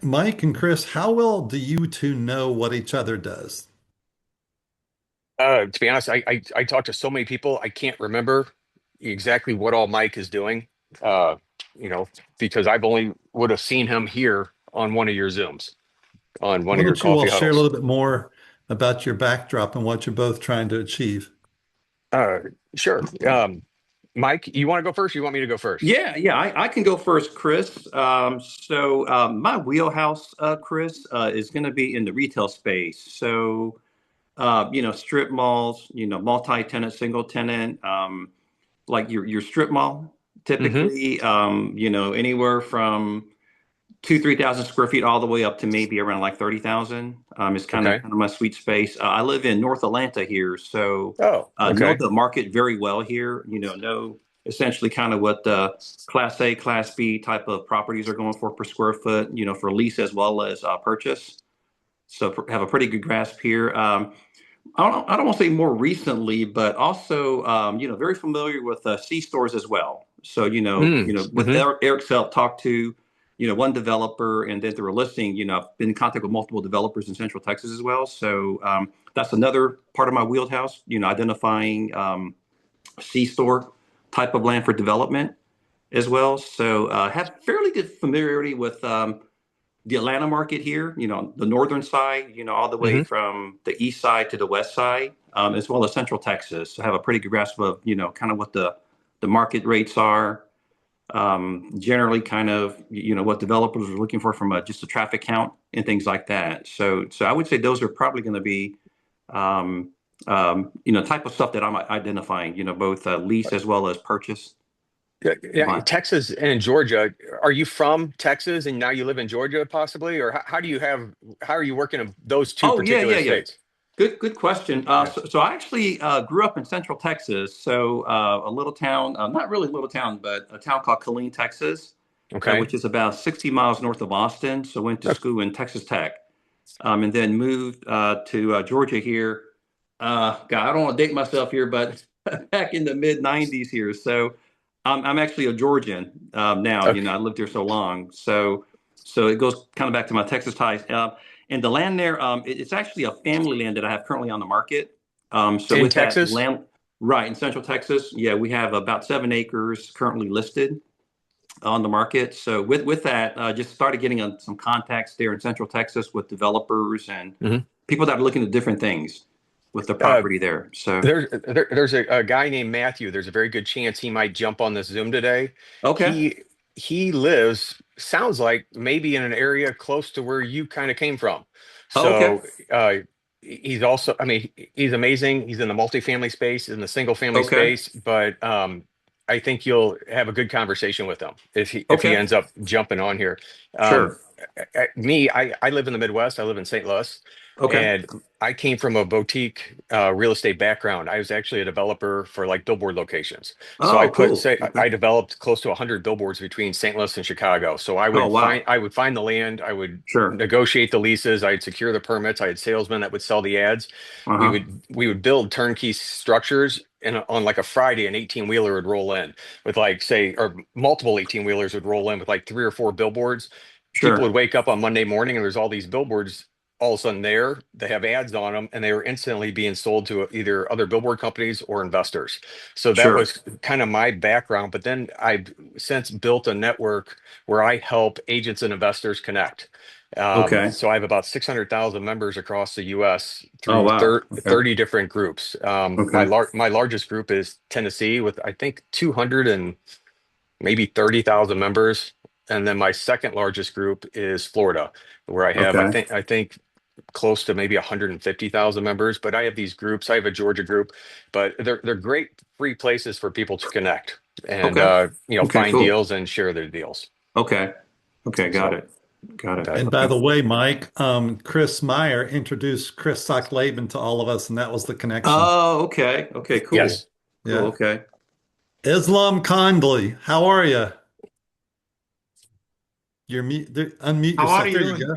Mike and Chris, how well do you two know what each other does? To be honest, I talk to so many people, I can't remember exactly what all Mike is doing. Uh, you know, because I've only would have seen him here on one of your Zooms, on one Why of your don't you all coffee share a huddles. little bit more about your backdrop and what you're both trying to achieve? Uh, sure. Mike, you want to go first? Or you want me to go first? I can go first, Chris. My wheelhouse, Chris, is going to be in the retail space. Strip malls, multi-tenant, single tenant, like your strip mall, Hmm. typically, anywhere from 3,000 square feet all the way up to maybe around like 30,000. Is kind of Okay. kind of my sweet space. I live in North Atlanta here, so Oh, know okay. the market very well here. Know essentially kind of what the Class A, Class B type of properties are going for per square foot. For lease as well as purchase. So have a pretty good grasp here. I don't want to say more recently, but also very familiar with C stores as well. So with Mm-hmm. Eric's help, talked to one developer, and then through a listing, I've been in contact with multiple developers in Central Texas as well. So that's another part of my wheelhouse. Identifying C store type of land for development as well. So have fairly good familiarity with the Atlanta market here, the northern side, all the way Hmm. from the east side to the west side, as well as central Texas. So have a pretty good grasp of, kind of what the market rates are, generally kind of, what developers are looking for from just a traffic count and things like that. So I would say those are probably going to be, type of stuff that I'm identifying, both lease as well as purchase. Yeah, yeah, Fine. Texas and Georgia. Are you from Texas and now you live in Georgia, possibly, or how do you have? How are you working in those two Oh, yeah, particular yeah, yeah. states? Good question. Yeah. So I actually grew up in Central Texas, so a little town, not really a little town, but a town called Killeen, Texas, Okay. which is about 60 miles north of Austin. So went to Oh, school in Texas Tech, and then moved to Georgia here. God, I don't want to date myself here, but back in the mid 90s here. So I'm actually a Georgian now. okay. I lived here so long. So it goes kind of back to my Texas ties. And the land there, it's actually a family land that I have currently on the market. So In with that Texas? land, right in Central Texas, yeah, we have about 7 acres currently listed on the market. So with that, just started getting some contacts there in Central Texas with developers and Hmm. people that are looking at different things with the Uh, property there. So there's a guy named Matthew. There's a very good chance he might jump on this Zoom today. okay, He lives, sounds like maybe in an area close to where you kind of came from. okay, So he's also, I mean, he's amazing. He's in the multifamily space, in the single family okay, space, but I think you'll have a good conversation with him if he okay, ends up jumping on here. Um, sure, I live in the Midwest. I live in St. Louis, okay. and I came from a boutique real estate background. I was actually a developer for like billboard locations. So Oh, cool. Okay. I developed close to 100 billboards between St. Louis and Chicago. So Oh, wow. I would find the land, I would Sure. negotiate the leases, I'd secure the permits, I had salesmen that would sell the ads. Uh-huh. We would build turnkey structures, and on like a Friday an 18 wheeler would roll in with like say, or multiple 18 wheelers would roll in with like three or four billboards. People would Sure. wake up on Monday morning and there's all these billboards all of a sudden there. They have ads on them and they were instantly being sold to either other billboard companies or investors. So that Sure. was kind of my background. But then I've since built a network where I help agents and investors connect. Okay. So I have about 600,000 members across the US Oh, through wow. Okay. 30 different groups. Okay. My largest group is Tennessee with I think 200 and maybe 30,000 members. And then my second largest group is Florida, where I have Okay. I think close to maybe 150,000 members. But I have these groups. I have a Georgia group, but they're great free places for people to connect and Okay. Okay, find cool. deals and share their deals. Okay. Okay, got So it. Got it. that And by Okay. the way, Mike, Chris Meyer introduced Chris Socklaben to all of us, and that was the connection. Oh, okay. Okay, cool. yes. Cool. Yeah. Okay. Islam Condley, how are you? Unmute How are yourself. There you you? go.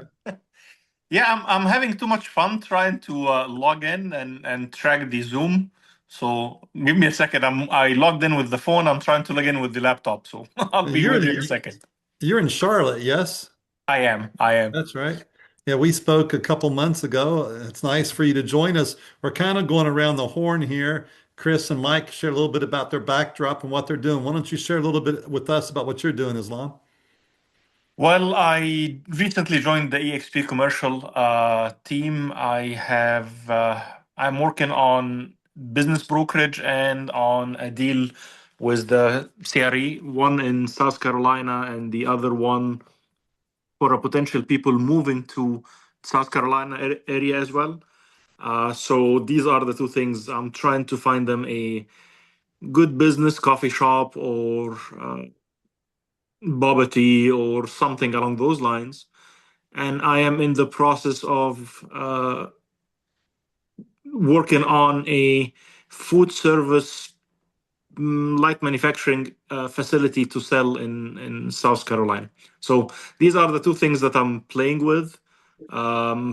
Yeah, I'm having too much fun trying to log in and track the Zoom. So give me a second. I logged in with the phone. I'm trying to log in with the laptop. So I'll be You're with you in a in second. you're in Charlotte, yes? I am. I am. That's right. Yeah, we spoke a couple months ago. It's nice for you to join us. We're kind of going around the horn here. Chris and Mike share a little bit about their backdrop and what they're doing. Why don't you share a little bit with us about what you're doing, Islam? Well, I recently joined the EXP commercial team. I'm working on business brokerage and on a deal with the CRE, one in South Carolina and the other one for a potential people moving to South Carolina area as well. So these are the two things. I'm trying to find them a good business coffee shop or boba tea or something along those lines. And I am in the process of working on a food service light manufacturing facility to sell in South Carolina. So these are the two things that I'm playing with.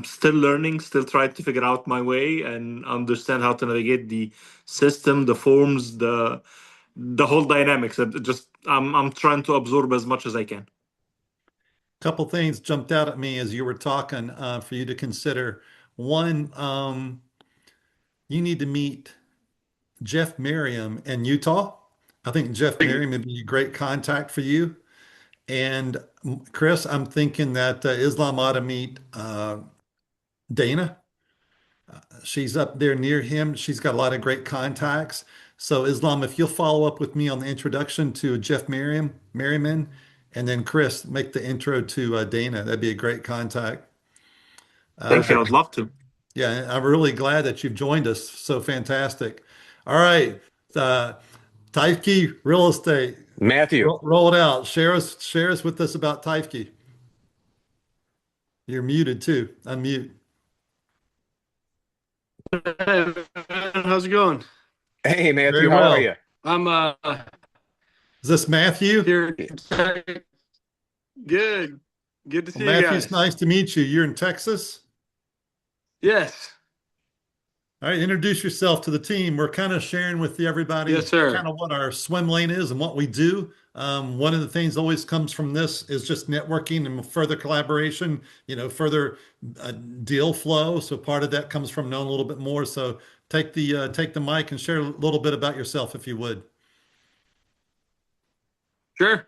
Still learning, still trying to figure out my way and understand how to navigate the system, the forms, the whole dynamics. I'm trying to absorb as much as I can. Couple things jumped out at me as you were talking for you to consider. One, you need to meet Jeff Merriam in Utah. I think Jeff Merriam would be a great contact for you. And Chris, I'm thinking that Islam ought to meet Dana. She's up there near him. She's got a lot of great contacts. So Islam, if you'll follow up with me on the introduction to Jeff Merriman, and then Chris, make the intro to Dana. That'd be a great contact. Thank you. I Uh, would love to. yeah, I'm really glad that you've joined us. So fantastic. All right. Uh, Taifke Real Estate. Matthew. Roll it out. Share us with us about Taifke. You're muted too. Unmute. Hey, how's it going? Hey, Very Matthew, how are well. you? I'm Is this Matthew? here. Good. Good to Well, see you Matthew, it's guys. nice to meet you. You're in Texas. Yes. All right, introduce yourself to the team. We're kind of sharing with Yes, everybody sir. kind of what our swim lane is and what we do. One of the things always comes from this is just networking and further collaboration, further deal flow. So part of that comes from knowing a little bit more. So take the mic and share a little bit about yourself if you would. Sure.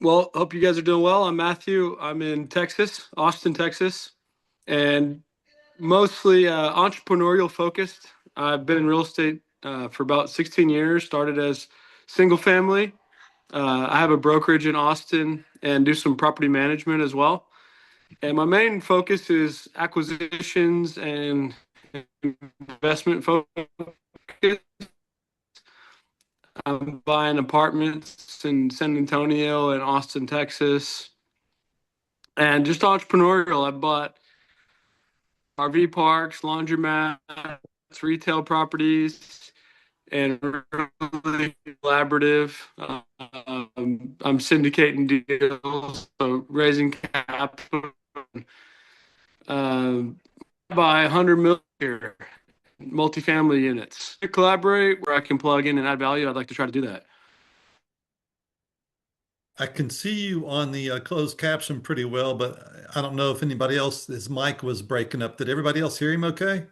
Well, hope you guys are doing well. I'm Matthew. I'm in Texas, Austin, Texas, and mostly entrepreneurial focused. I've been in real estate for about 16 years, started as single family. I have a brokerage in Austin and do some property management as well. And my main focus is acquisitions and investment focus. I'm buying apartments in San Antonio and Austin, Texas, and just entrepreneurial. I bought RV parks, laundromats, retail properties, and really collaborative. I'm syndicating deals, so raising capital. By 100 million here, multifamily units. To collaborate where I can plug in and add value, I'd like to try to do that. I can see you on the closed caption pretty well, but I don't know if anybody else, his mic was breaking up. Did everybody else hear him okay?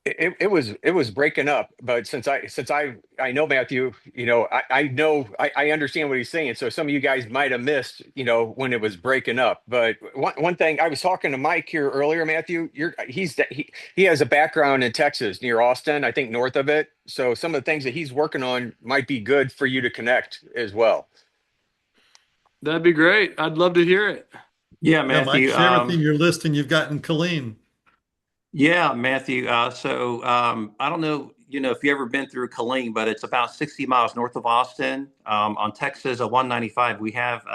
It was breaking up, but since I know Matthew, I understand what he's saying. So some of you guys might have missed, when it was breaking up. But one thing I was talking to Mike here earlier, Matthew, he has a background in Texas near Austin, I think north of it. So some of the things that he's working on might be good for you to connect as well. That'd be great. I'd love to hear it. Yeah, Yeah, Mike, Matthew. share with him your listing you've got in Killeen. Yeah, Matthew. I don't know, if you ever been through Killeen, but it's about 60 miles north of Austin. On Texas 195, we have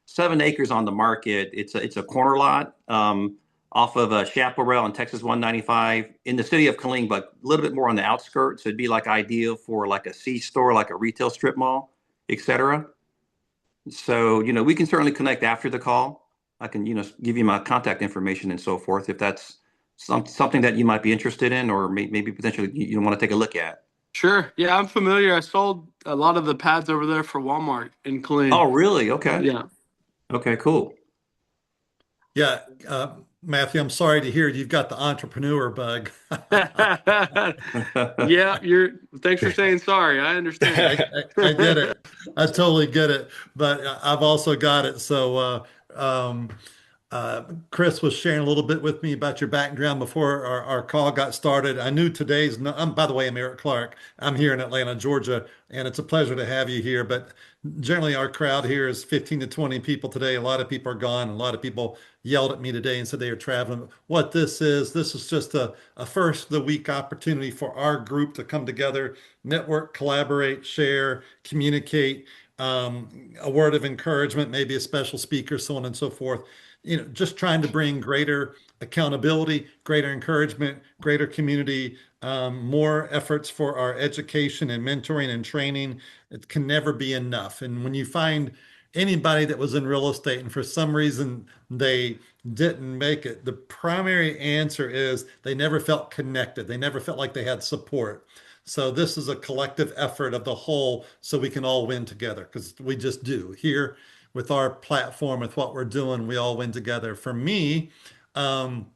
7 acres on the market. It's a corner lot off of Chaparral on Texas 195 in the city of Killeen, but a little bit more on the outskirts. It'd be like ideal for like a C store, like a retail strip mall, etc. So, we can certainly connect after the call. I can, give you my contact information and so forth if that's something that you might be interested in, or maybe potentially you want to take a look at. Sure. Yeah, I'm familiar. I sold a lot of the pads over there for Walmart in Oh, Killeen. really? Okay. Yeah. Okay, cool. Yeah, Matthew, I'm sorry to hear you've got the entrepreneur bug. Yeah, you're. Thanks for saying sorry. I understand. I get it. I totally get it. But I've also got it. So Chris was sharing a little bit with me about your background before our call got started. I knew today's, no, by the way, I'm Eric Clark. I'm here in Atlanta, Georgia, and it's a pleasure to have you here. But generally, our crowd here is 15 to 20 people today. A lot of people are gone. A lot of people yelled at me today and said they are traveling. What this is just a first of the week opportunity for our group to come together, network, collaborate, share, communicate, a word of encouragement, maybe a special speaker, so on and so forth. Just trying to bring greater accountability, greater encouragement, greater community, more efforts for our education and mentoring and training. It can never be enough. And when you find anybody that was in real estate and for some reason they didn't make it, the primary answer is they never felt connected. They never felt like they had support. So this is a collective effort of the whole so we can all win together because we just do. Here with our platform, with what we're doing, we all win together. For me, um,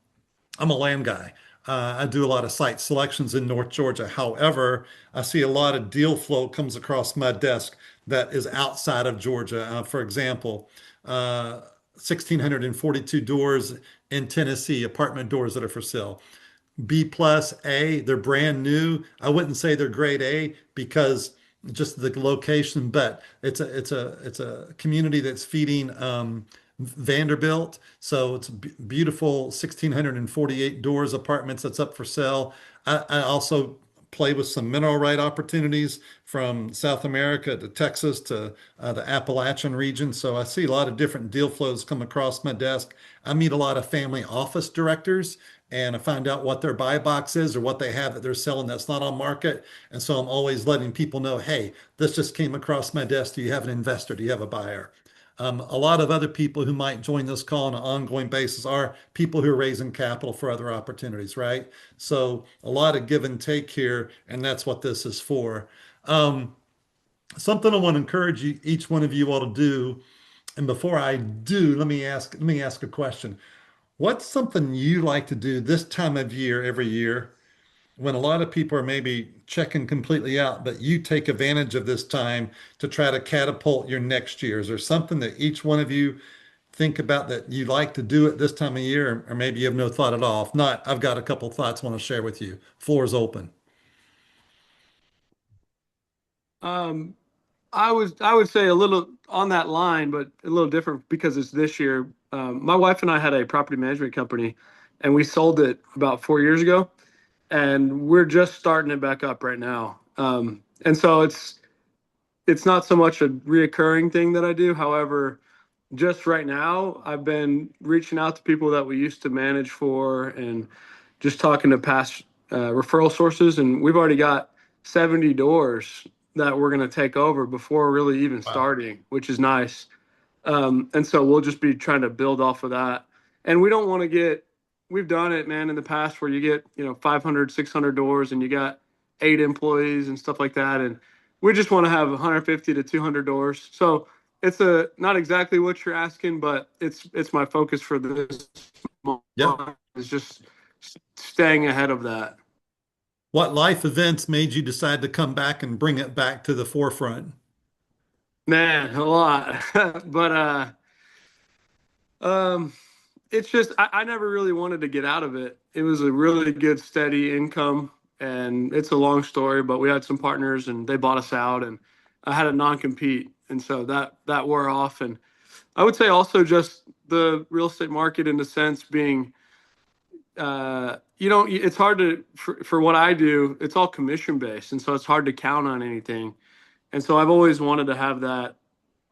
I'm a land guy. I do a lot of site selections in North Georgia. However, I see a lot of deal flow comes across my desk that is outside of Georgia. For example, 1,642 doors in Tennessee, apartment doors that are for sale. B plus A. They're brand new. I wouldn't say they're grade A because just the location, but it's a community that's feeding Vanderbilt. So it's beautiful 1,648 doors apartments that's up for sale. I also play with some mineral right opportunities from South America to Texas to the Appalachian region. So I see a lot of different deal flows come across my desk. I meet a lot of family office directors and I find out what their buy box is or what they have that they're selling that's not on market. And so I'm always letting people know, hey, this just came across my desk. Do you have an investor? Do you have a buyer? A lot of other people who might join this call on an ongoing basis are people who are raising capital for other opportunities, right? So a lot of give and take here, and that's what this is for. Um, Something I want to encourage you, each one of you all to do. And before I do, let me ask a question. What's something you like to do this time of year every year when a lot of people are maybe checking completely out, but you take advantage of this time to try to catapult your next year? Is there something that each one of you think about that you like to do at this time of year, or maybe you have no thought at all? If not, I've got a couple thoughts I want to share with you. Floor is open. Um, I would say a little on that line, but a little different because it's this year. My wife and I had a property management company, and we sold it about 4 years ago, and we're just starting it back up right now. And so it's not so much a reoccurring thing that I do. However, just right now, I've been reaching out to people that we used to manage for and just talking to past referral sources. And we've already got 70 doors that we're going to take over before really even Wow. starting, which is nice. And so we'll just be trying to build off of that. And we don't want to we've done it, man, in the past where you get, 500, 600 doors and you got 8 employees and stuff like that. And we just want to have 150 to 200 doors. So it's not exactly what you're asking, but it's my focus for this Yeah. month is just staying ahead of that. What life events made you decide to come back and bring it back to the forefront? Man, a lot. But um it's just I never really wanted to get out of it. It was a really good steady income, and it's a long story, but we had some partners and they bought us out, and I had a non-compete, and so that wore off. And I would say also just the real estate market in the sense being it's hard to for what I do, it's all commission based, and so it's hard to count on anything. And so I've always wanted to have that,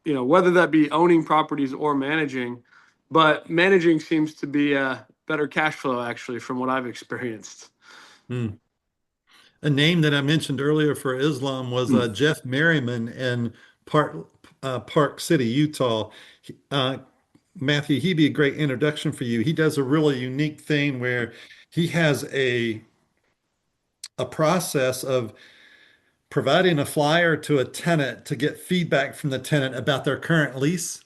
whether that be owning properties or managing, but managing seems to be a better cash flow actually from what I've experienced. Hmm. A name that I mentioned earlier for Islam was Hmm. Jeff Merriman in Park City, Utah. Uh, Matthew, he'd be a great introduction for you. He does a really unique thing where he has a process of providing a flyer to a tenant to get feedback from the tenant about their current lease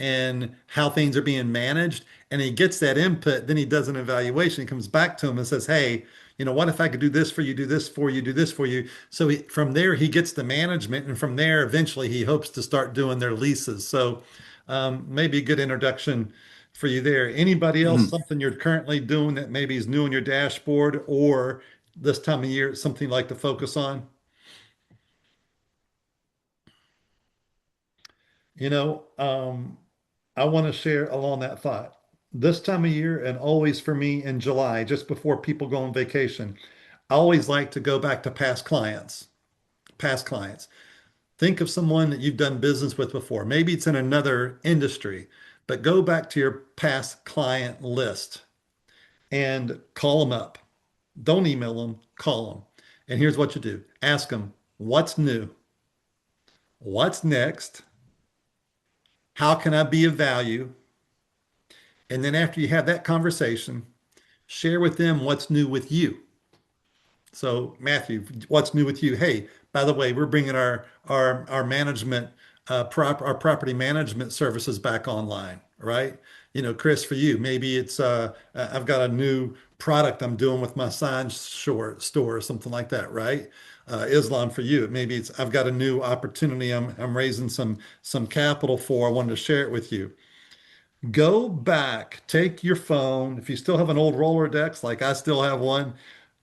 and how things are being managed. And he gets that input, then he does an evaluation. He comes back to him and says, hey, what if I could do this for you, do this for you, do this for you? So from there, he gets the management. And from there, eventually, he hopes to start doing their leases. So maybe a good introduction for you there. Anybody else, Mhm. something you're currently doing that maybe is new on your dashboard, or this time of year, it's something you like to focus on? You know, I want to share along that thought. This time of year, and always for me in July, just before people go on vacation, I always like to go back to past clients. Past clients. Think of someone that you've done business with before. Maybe it's in another industry, but go back to your past client list and call them up. Don't email them, call them. And here's what you do: ask them, what's new? What's next? How can I be of value? And then after you have that conversation, share with them what's new with you. So, Matthew, what's new with you? Hey, by the way, we're bringing our management our property management services back online, right? Chris, for you, maybe it's I've got a new product I'm doing with my sign store or something like that, right? Islam, for you, maybe it's I've got a new opportunity I'm raising some capital for. I wanted to share it with you. Go back, take your phone. If you still have an old Rolodex, like I still have one,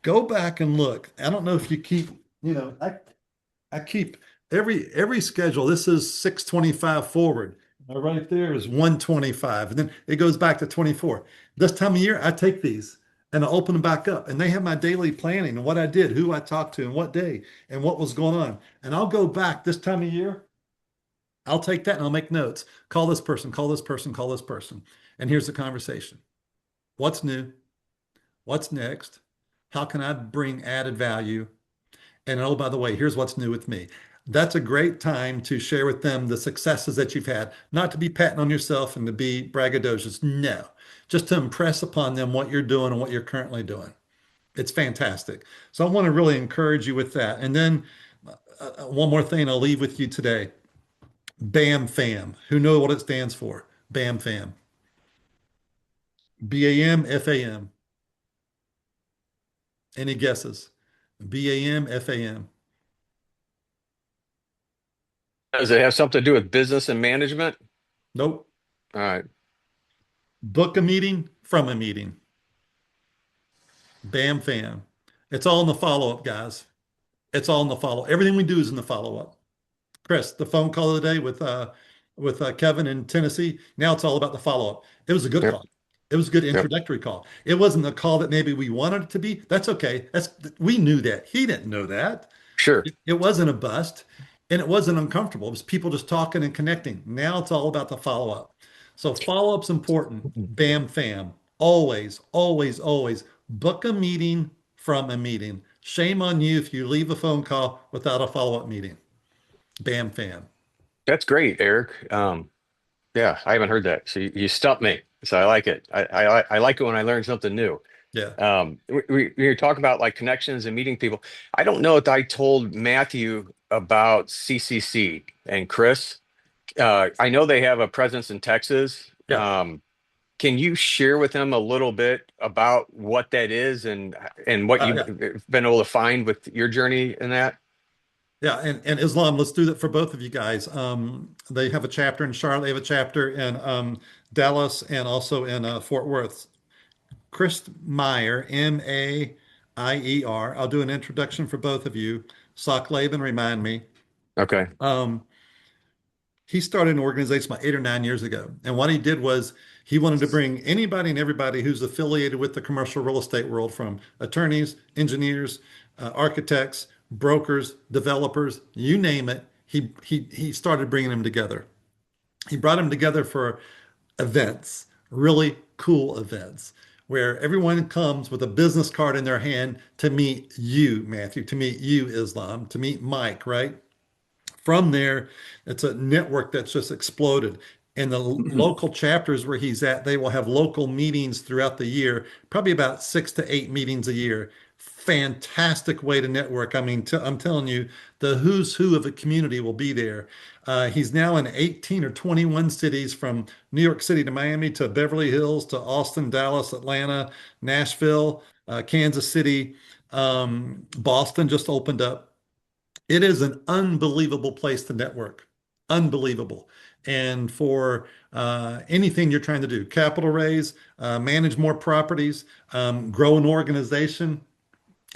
go back and look. I don't know if you keep, I keep every schedule. This is 625 forward. Right there is 125. And then it goes back to 24. This time of year, I take these and I open them back up. And they have my daily planning and what I did, who I talked to, and what day, and what was going on. And I'll go back this time of year. I'll take that and I'll make notes. Call this person, call this person, call this person. And here's the conversation. What's new? What's next? How can I bring added value? And oh, by the way, here's what's new with me. That's a great time to share with them the successes that you've had, not to be patting on yourself and to be braggadocious. No, just to impress upon them what you're doing and what you're currently doing. It's fantastic. So I want to really encourage you with that. And then one more thing I'll leave with you today. BAM FAM. Who know what it stands for? BAM FAM. BAM FAM. Any guesses? BAM FAM. Does it have something to do with business and management? Nope. All right. Book a meeting from a meeting. BAM FAM. It's all in the follow-up, guys. It's all in the follow. Everything we do is in the follow-up. Chris, the phone call of the day with Kevin in Tennessee. Now it's all about the follow-up. It was a good Yep. call. It was a good Yep. introductory call. It wasn't the call that maybe we wanted it to be. That's okay. We knew that. He didn't know that. Sure. It wasn't a bust and it wasn't uncomfortable. It was people just talking and connecting. Now it's all about the follow-up. So follow-up's important. Bam fam. Always, always, always book a meeting from a meeting. Shame on you if you leave a phone call without a follow-up meeting. Bam fam. That's great, Eric. Yeah, I haven't heard that. So you stumped me. So I like it. I like it when I learn something new. Yeah. We talk about like connections and meeting people. I don't know if I told Matthew about CCC and Chris. I know they have a presence in Texas. Yeah. Can you share with them a little bit about what that is and what you've Yeah. been able to find with your journey in that? Yeah. And Islam, let's do that for both of you guys. They have a chapter in Charlotte. They have a chapter in Dallas and also in Fort Worth. Chris Meyer, Maier. I'll do an introduction for both of you. Sock Laban, remind me. Okay. Um, he started an organization about 8 or 9 years ago. And what he did was he wanted to bring anybody and everybody who's affiliated with the commercial real estate world, from attorneys, engineers, architects, brokers, developers, you name it. He started bringing them together. He brought them together for events, really cool events, where everyone comes with a business card in their hand to meet you, Matthew, to meet you, Islam, to meet Mike, right? From there, it's a network that's just exploded. And the local chapters where he's at, they will have local meetings throughout the year, probably about 6 to 8 meetings a year. Fantastic way to network. I mean, I'm telling you, the who's who of a community will be there. He's now in 18 or 21 cities from New York City to Miami to Beverly Hills to Austin, Dallas, Atlanta, Nashville, Kansas City, Boston just opened up. It is an unbelievable place to network. Unbelievable. And for anything you're trying to do, capital raise, manage more properties, grow an organization,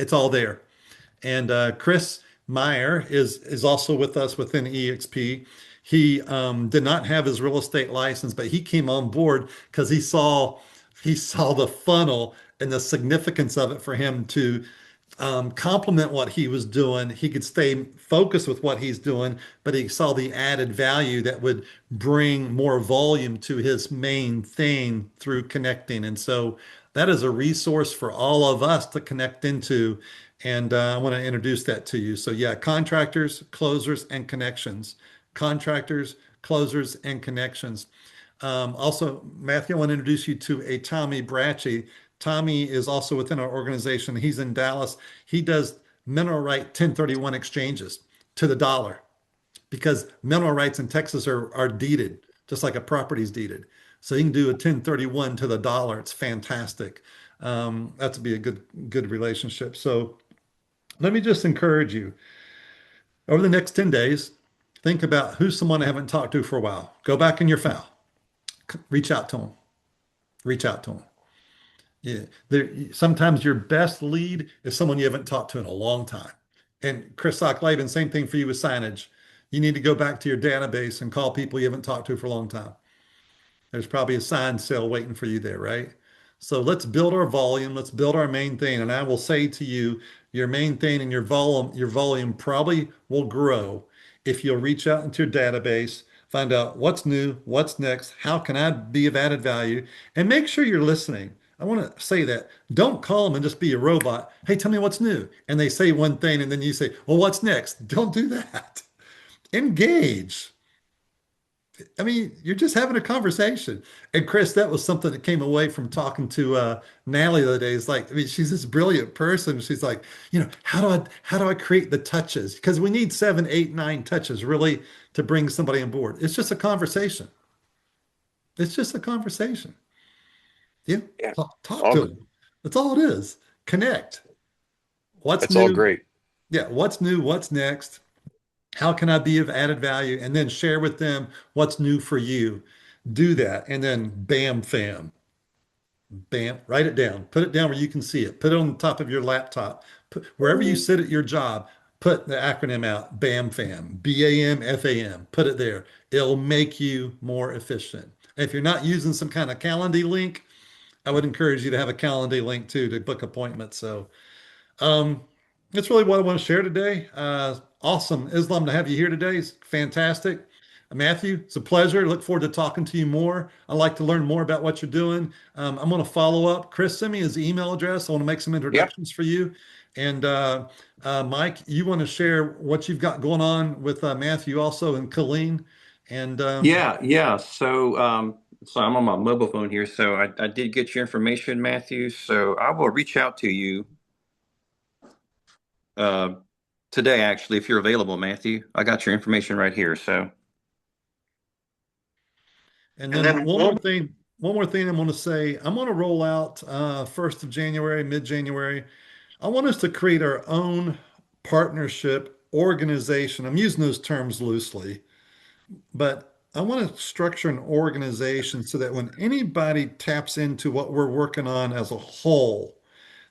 it's all there. And Chris Meyer is also with us within EXP. He did not have his real estate license, but he came on board because he saw the funnel and the significance of it for him to complement what he was doing. He could stay focused with what he's doing, but he saw the added value that would bring more volume to his main thing through connecting. And so that is a resource for all of us to connect into. And I want to introduce that to you. So, yeah, contractors, closers, and connections. Contractors, closers, and connections. Also, Matthew, I want to introduce you to a Tommy Bracci. Tommy is also within our organization. He's in Dallas. He does mineral right 1031 exchanges to the dollar because mineral rights in Texas are deeded, just like a property's deeded. So you can do a 1031 to the dollar. It's fantastic. That's be a good relationship. So let me just encourage you over the next 10 days, think about who's someone I haven't talked to for a while. Go back in your file, reach out to them, reach out to them. Yeah, sometimes your best lead is someone you haven't talked to in a long time. And Chris Sock-Laban, same thing for you with signage. You need to go back to your database and call people you haven't talked to for a long time. There's probably a sign sale waiting for you there, right? So let's build our volume. Let's build our main thing. And I will say to you, your main thing and your volume probably will grow if you'll reach out into your database, find out what's new, what's next, how can I be of added value, and make sure you're listening. I want to say that. Don't call them and just be a robot. Hey, tell me what's new. And they say one thing, and then you say, well, what's next? Don't do that. Engage. I mean, you're just having a conversation. And Chris, that was something that came away from talking to Natalie the other day. It's like, I mean, she's this brilliant person. She's like, how do I create the touches? Because we need 7, 8, 9 touches really to bring somebody on board. It's just a conversation. It's just a conversation. Yeah, Yeah. talk to All, them. That's all it is. Connect. What's that's all new? great. Yeah, what's new? What's next? How can I be of added value? And then share with them what's new for you. Do that. And then bam, fam, bam, write it down. Put it down where you can see it. Put it on the top of your laptop. Wherever you sit at your job, put the acronym out, BAM fam, BAM FAM. Put it there. It'll make you more efficient. If you're not using some kind of Calendly link, I would encourage you to have a Calendly link too to book appointments. So um, that's really what I want to share today. Awesome, Islam, to have you here today. It's fantastic. Matthew, it's a pleasure. Look forward to talking to you more. I'd like to learn more about what you're doing. I'm going to follow up. Chris, send me his email address. I want to make some Yeah. introductions for you. And Mike, you want to share what you've got going on with Matthew also and Colleen. And Yeah. So I'm on my mobile phone here. So I did get your information, Matthew. So I will reach out to you uh, today, actually, if you're available, Matthew. I got your information right here. So, And and then then one, one more thing I'm going to say. I'm going to roll out 1st of January, mid-January. I want us to create our own partnership organization. I'm using those terms loosely, but I want to structure an organization so that when anybody taps into what we're working on as a whole,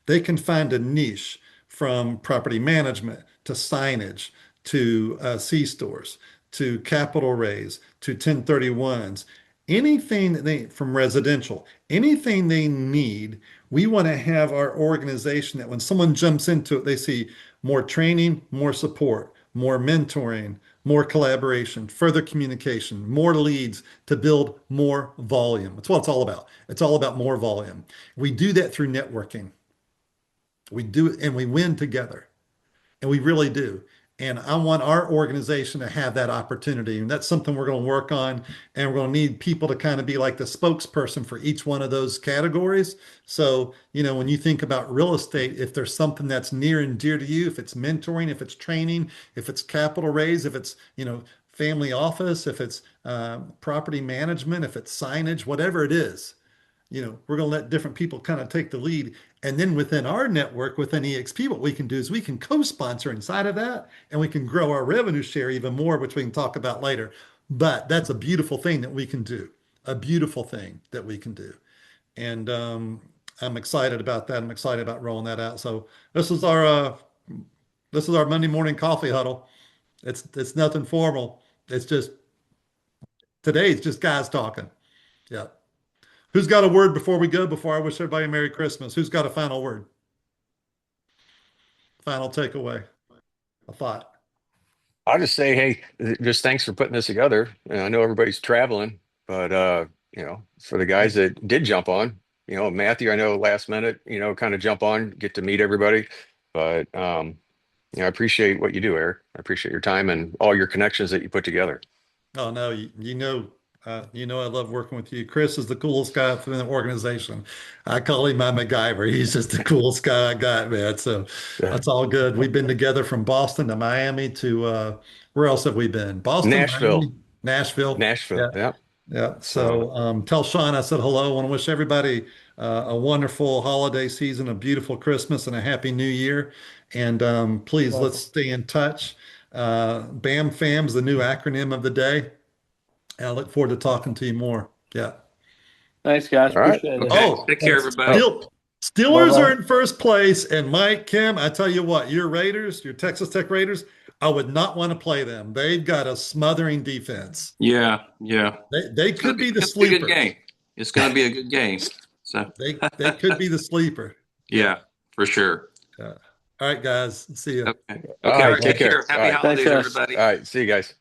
they can find a niche from property management to signage to C-stores to capital raise to 1031s, anything that they from residential, anything they need. We want to have our organization that when someone jumps into it, they see more training, more support, more mentoring, more collaboration, further communication, more leads to build more volume. That's what it's all about. It's all about more volume. We do that through networking. We do it and we win together. And we really do. And I want our organization to have that opportunity. And that's something we're going to work on. And we're going to need people to kind of be like the spokesperson for each one of those categories. So, when you think about real estate, if there's something that's near and dear to you, if it's mentoring, if it's training, if it's capital raise, if it's, family office, if it's property management, if it's signage, whatever it is, we're going to let different people kind of take the lead. And then within our network, within EXP, what we can do is we can co-sponsor inside of that, and we can grow our revenue share even more, which we can talk about later. But that's a beautiful thing that we can do, a beautiful thing that we can do. And I'm excited about that. I'm excited about rolling that out. So this is our Monday morning coffee huddle. It's nothing formal. It's just today. It's just guys talking. Yeah. Who's got a word before we go? Before I wish everybody a Merry Christmas. Who's got a final word? Final takeaway. A thought. I'll just say, hey, just thanks for putting this together. And I know everybody's traveling, but for the guys that did jump on, Matthew, I know last minute, kind of jump on, get to meet everybody. But I appreciate what you do, Eric. I appreciate your time and all your connections that you put together. Oh no, I love working with you. Chris is the coolest guy in the organization. I call him my MacGyver. He's just the coolest guy I got, man. So that's all good. We've been together from Boston to Miami to where else have we been? Boston, Nashville. Miami, Nashville. Nashville. Yeah, Yeah. yeah. So tell Sean I said hello. I want to wish everybody a wonderful holiday season, a beautiful Christmas, and a happy New Year. And please let's stay in touch. BAM FAM's the new acronym of the day. And I look forward to talking to you more. Yeah. Thanks, guys. All right. Appreciate it. Okay. Oh, Take care, and everybody. Steelers Bye-bye. are in first place. And Mike, Kim, I tell you what, your Raiders, your Texas Tech Raiders, I would not want to play them. They've got a smothering defense. Yeah. They could be the It's gonna be a sleeper. good game. It's going to be a good game. So They could be the sleeper. yeah, for sure. All right, guys. See you. Okay. All Okay. right, take care. Happy All right. holidays, Thanks, guys. everybody. All right. See you guys.